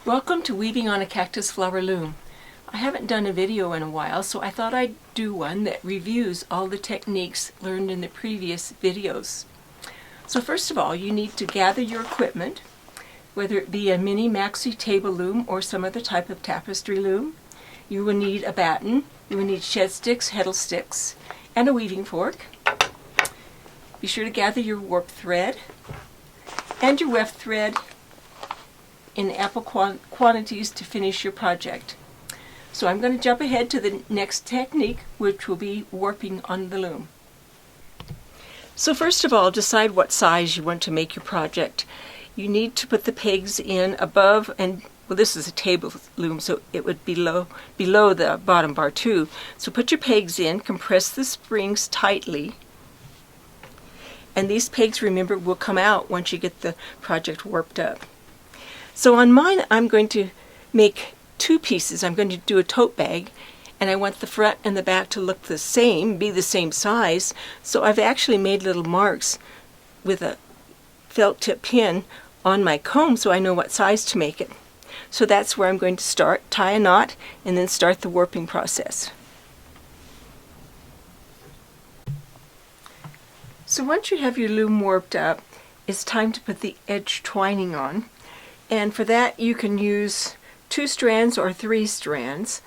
Welcome to Weaving on a Cactus Flower Loom. I haven't done a video in a while, so I thought I'd do one that reviews all the techniques learned in the previous videos. So first of all, you need to gather your equipment, whether it be a mini maxi table loom or some other type of tapestry loom. You will need a batten, you will need shed sticks, heddle sticks, and a weaving fork. Be sure to gather your warp thread and your weft thread in ample quantities to finish your project. So I'm going to jump ahead to the next technique, which will be warping on the loom. So first of all, decide what size you want to make your project. You need to put the pegs in above, and well, this is a table loom, so it would be below the bottom bar too. So put your pegs in, compress the springs tightly, and these pegs, remember, will come out once you get the project warped up. So on mine, I'm going to make two pieces. I'm going to do a tote bag, and I want the front and the back to look the same, be the same size. So I've actually made little marks with a felt tip pin on my comb so I know what size to make it. So that's where I'm going to start, tie a knot, and then start the warping process. So once you have your loom warped up, it's time to put the edge twining on. And for that you can use 2 strands or 3 strands.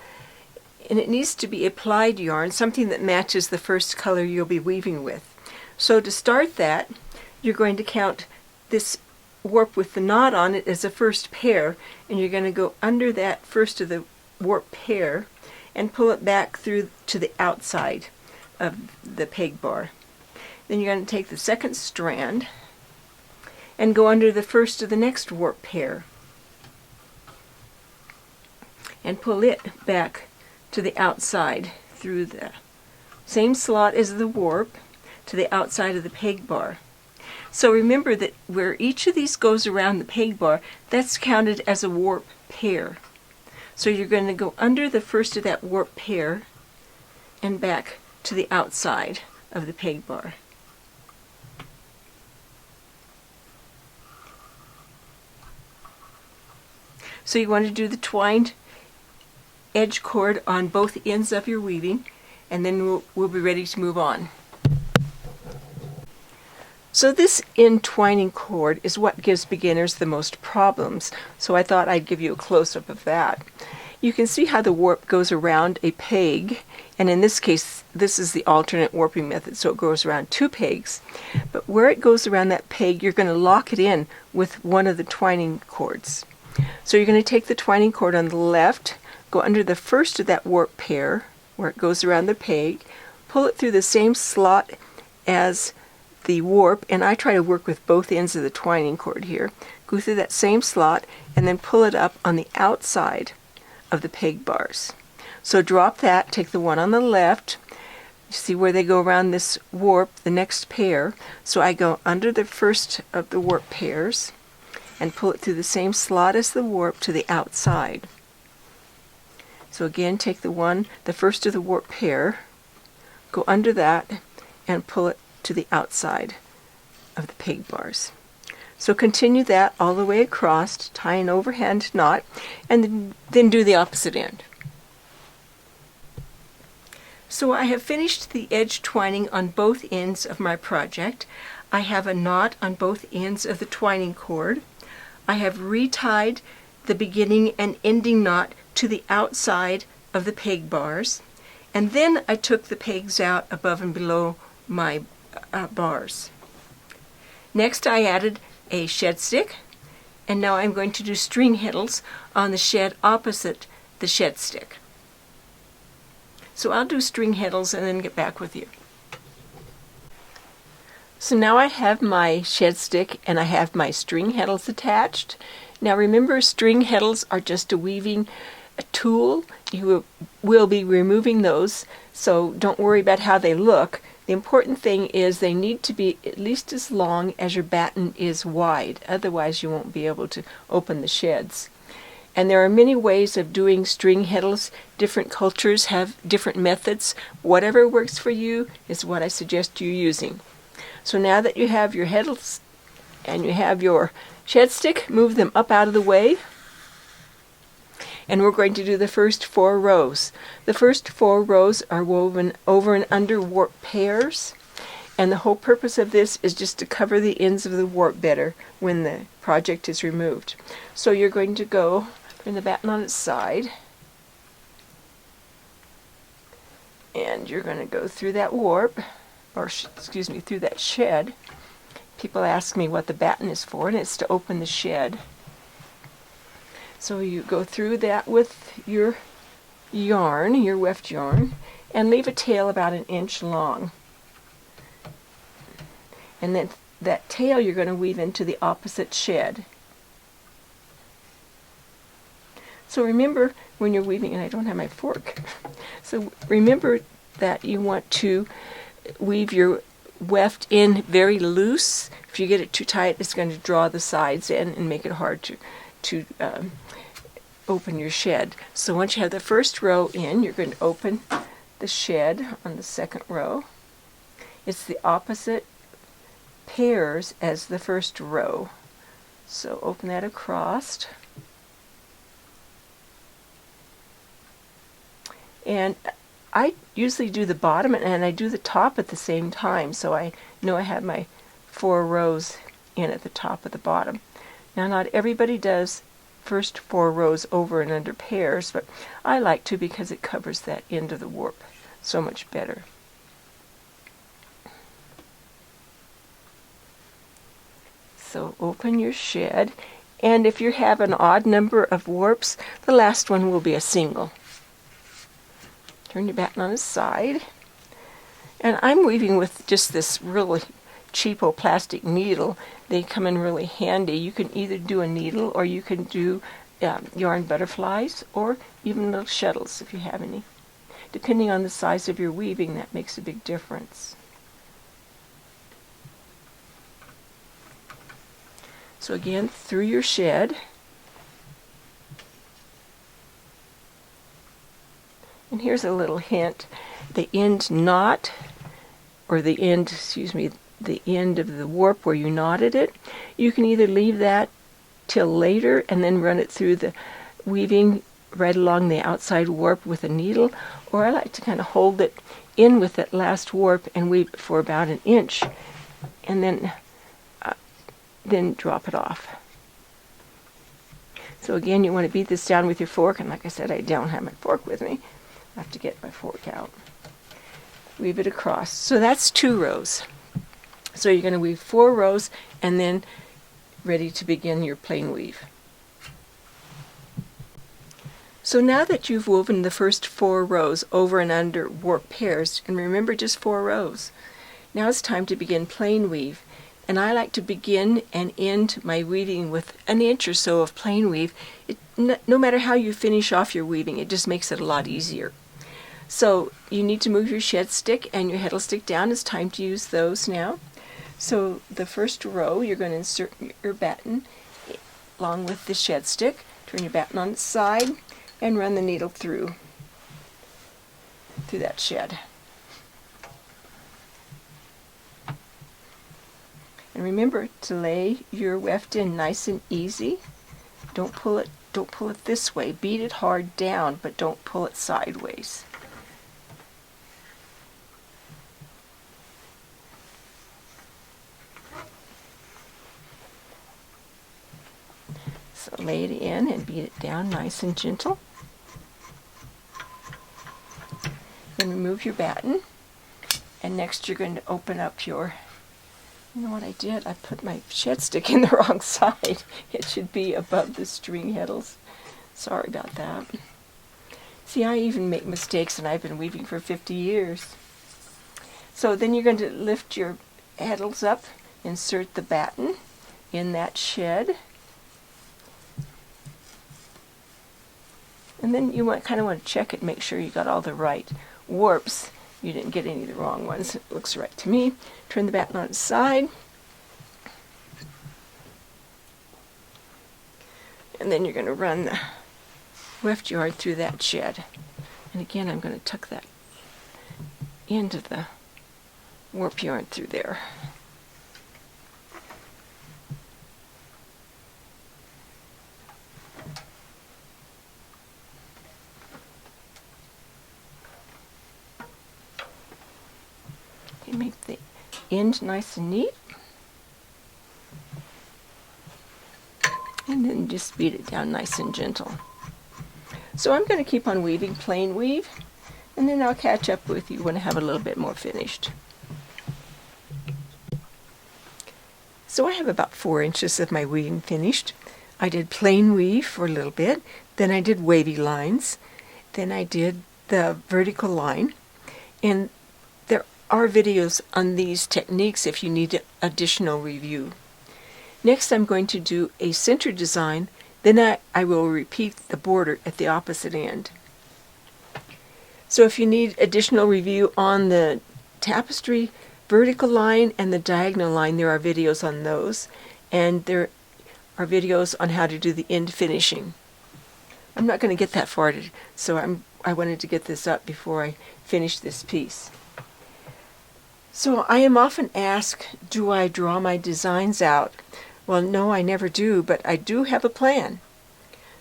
And it needs to be applied yarn, something that matches the first color you'll be weaving with. So to start that, you're going to count this warp with the knot on it as a first pair, and you're going to go under that first of the warp pair and pull it back through to the outside of the peg bar. Then you're going to take the second strand and go under the first of the next warp pair and pull it back to the outside through the same slot as the warp to the outside of the peg bar. So remember that where each of these goes around the peg bar, that's counted as a warp pair. So you're going to go under the first of that warp pair and back to the outside of the peg bar. So you want to do the twined edge cord on both ends of your weaving, and then we'll be ready to move on. So this end twining cord is what gives beginners the most problems, so I thought I'd give you a close-up of that. You can see how the warp goes around a peg, and in this case this is the alternate warping method, so it goes around 2 pegs. But where it goes around that peg, you're going to lock it in with one of the twining cords. So you're going to take the twining cord on the left, go under the first of that warp pair where it goes around the peg, pull it through the same slot as the warp, and I try to work with both ends of the twining cord here. Go through that same slot and then pull it up on the outside of the peg bars. So drop that, take the one on the left, you see where they go around this warp, the next pair. So I go under the first of the warp pairs and pull it through the same slot as the warp to the outside. So again, take the first of the warp pair, go under that, and pull it to the outside of the peg bars. So continue that all the way across, tie an overhand knot, and then do the opposite end. So I have finished the edge twining on both ends of my project. I have a knot on both ends of the twining cord. I have retied the beginning and ending knot to the outside of the peg bars, and then I took the pegs out above and below my bars. Next I added a shed stick, and now I'm going to do string heddles on the shed opposite the shed stick. So I'll do string heddles and then get back with you. So now I have my shed stick and I have my string heddles attached. Now remember, string heddles are just a weaving tool. You will be removing those, so don't worry about how they look. The important thing is they need to be at least as long as your batten is wide, otherwise you won't be able to open the sheds. And there are many ways of doing string heddles. Different cultures have different methods. Whatever works for you is what I suggest you using. So now that you have your heddles and you have your shed stick, move them up out of the way and we're going to do the first 4 rows. The first 4 rows are woven over and under warp pairs, and the whole purpose of this is just to cover the ends of the warp better when the project is removed. So you're going to go turn the batten on its side, and you're going to go through that warp, or excuse me, through that shed. People ask me what the batten is for, and it's to open the shed. So you go through that with your yarn, your weft yarn, and leave a tail about 1 inch long. And then that tail you're going to weave into the opposite shed. So remember when you're weaving, and I don't have my fork, so remember that you want to weave your weft in very loose. If you get it too tight, it's going to draw the sides in and make it hard to open your shed. So once you have the first row in, you're going to open the shed on the second row. It's the opposite pairs as the first row. So open that across. And I usually do the bottom and I do the top at the same time, so I know I have my 4 rows in at the top of the bottom. Now not everybody does first 4 rows over and under pairs, but I like to because it covers that end of the warp so much better. So open your shed, and if you have an odd number of warps, the last one will be a single. Turn your batten on its side, and I'm weaving with just this really cheapo plastic needle. They come in really handy. You can either do a needle, or you can do yarn butterflies, or even little shuttles if you have any. Depending on the size of your weaving, that makes a big difference. So again, through your shed, and here's a little hint: the end knot, or the end, the end of the warp where you knotted it, you can either leave that till later and then run it through the weaving right along the outside warp with a needle, or I like to kind of hold it in with that last warp and weave it for about 1 inch, and then drop it off. So again, you want to beat this down with your fork, and like I said, I don't have my fork with me. I have to get my fork out. Weave it across. So that's 2 rows. So you're going to weave 4 rows and then ready to begin your plain weave. So now that you've woven the first 4 rows over and under warp pairs, and remember just 4 rows, now it's time to begin plain weave. And I like to begin and end my weaving with 1 inch or so of plain weave. No matter how you finish off your weaving, it just makes it a lot easier. So you need to move your shed stick and your heddle stick down. It's time to use those now. So the first row, you're going to insert your batten along with the shed stick. Turn your batten on its side and run the needle through that shed. And remember to lay your weft in nice and easy. Don't pull it this way. Beat it hard down, but don't pull it sideways. So lay it in and beat it down nice and gentle. Then remove your batten, and next you're going to open up your, you know what I did? I put my shed stick in the wrong side. It should be above the string heddles. Sorry about that. See, I even make mistakes, and I've been weaving for 50 years. So then you're going to lift your heddles up, insert the batten in that shed, and then you kind of want to check it, make sure you got all the right warps. You didn't get any of the wrong ones. It looks right to me. Turn the batten on its side. And then you're going to run the weft yarn through that shed. And again, I'm going to tuck that end of the warp yarn through there. end nice and neat. And then just beat it down nice and gentle. So I'm going to keep on weaving plain weave, and then I'll catch up with you when I have a little bit more finished. So I have about 4 inches of my weaving finished. I did plain weave for a little bit, then I did wavy lines, then I did the vertical line, and there are videos on these techniques if you need additional review. Next I'm going to do a center design, then I will repeat the border at the opposite end. So if you need additional review on the tapestry vertical line and the diagonal line, there are videos on those, and there are videos on how to do the end finishing. I'm not going to get that far, so I wanted to get this up before I finish this piece. So I am often asked, do I draw my designs out? Well, no, I never do, but I do have a plan.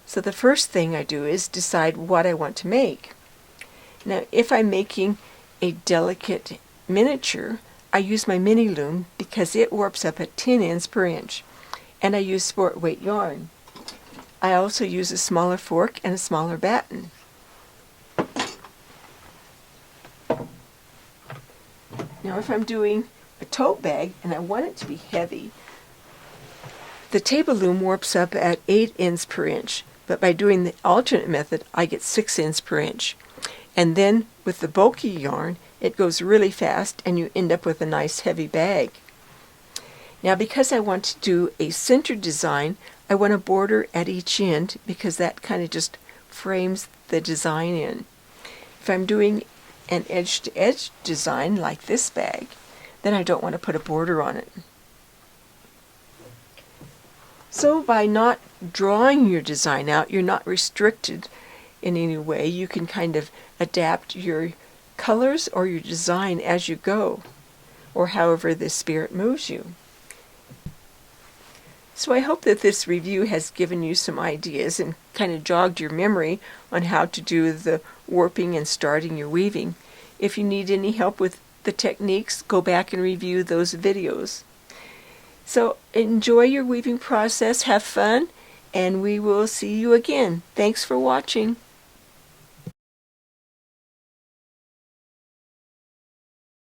So the first thing I do is decide what I want to make. Now, if I'm making a delicate miniature, I use my mini loom because it warps up at 10 ends per inch, and I use sport weight yarn. I also use a smaller fork and a smaller batten. Now, if I'm doing a tote bag and I want it to be heavy, the table loom warps up at 8 ends per inch, but by doing the alternate method, I get 6 ends per inch. And then with the bulky yarn, it goes really fast and you end up with a nice heavy bag. Now, because I want to do a center design, I want a border at each end because that kind of just frames the design in. If I'm doing an edge-to-edge design like this bag, then I don't want to put a border on it. So by not drawing your design out, you're not restricted in any way. You can kind of adapt your colors or your design as you go, or however the spirit moves you. So I hope that this review has given you some ideas and kind of jogged your memory on how to do the warping and starting your weaving. If you need any help with the techniques, go back and review those videos. So enjoy your weaving process, have fun, and we will see you again. Thanks for watching.